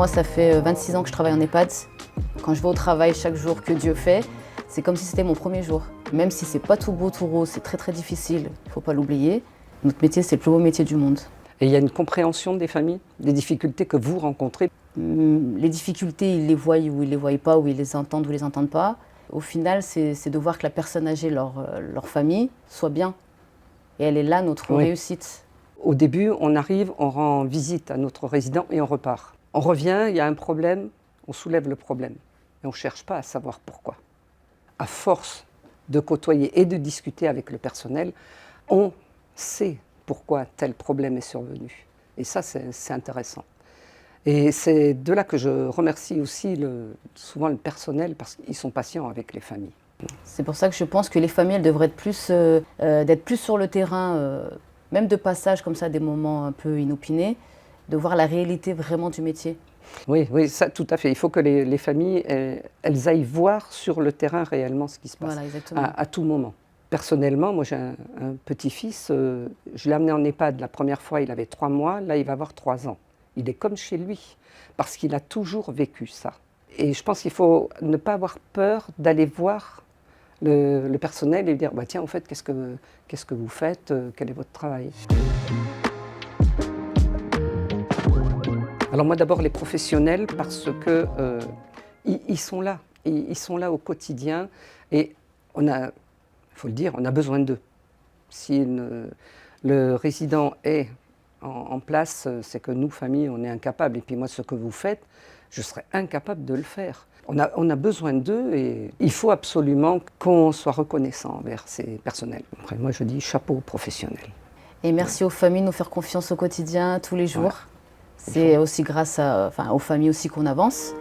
Moi, ça fait 26 ans que je travaille en EHPAD. Quand je vais au travail chaque jour que Dieu fait, c'est comme si c'était mon premier jour. Même si c'est pas tout beau, tout rose, c'est très très difficile, il ne faut pas l'oublier. Notre métier, c'est le plus beau métier du monde. Et il y a une compréhension des familles, des difficultés que vous rencontrez? Les difficultés, ils les voient ou ils les voient pas, ou ils les entendent ou ils les entendent pas. Au final, c'est de voir que la personne âgée, leur famille, soit bien. Et elle est là, notre réussite. Au début, on arrive, on rend visite à notre résident et on repart. On revient, il y a un problème, on soulève le problème. Et on ne cherche pas à savoir pourquoi. À force de côtoyer et de discuter avec le personnel, on sait pourquoi tel problème est survenu. Et ça, c'est intéressant. Et c'est de là que je remercie aussi souvent le personnel, parce qu'ils sont patients avec les familles. C'est pour ça que je pense que les familles elles devraient être plus sur le terrain, même de passage comme ça, des moments un peu inopinés, de voir la réalité vraiment du métier. Oui, ça, tout à fait. Il faut que les familles, elles aillent voir sur le terrain réellement ce qui se passe, voilà, à tout moment. Personnellement, moi j'ai un petit-fils, je l'ai amené en EHPAD la première fois, il avait 3 mois, là il va avoir 3 ans. Il est comme chez lui, parce qu'il a toujours vécu ça. Et je pense qu'il faut ne pas avoir peur d'aller voir le personnel et lui dire bah, « tiens, en fait, qu'est-ce que vous faites, quel est votre travail ?» Alors moi d'abord les professionnels, parce que ils sont là, ils sont là au quotidien et il faut le dire, on a besoin d'eux. Si le résident est en place, c'est que nous, famille, on est incapables. Et puis moi, ce que vous faites, je serais incapable de le faire. On a besoin d'eux et il faut absolument qu'on soit reconnaissant envers ces personnels. Après, moi, je dis chapeau aux professionnels. Et merci aux familles de nous faire confiance au quotidien, tous les jours. C'est aussi grâce aux familles aussi qu'on avance.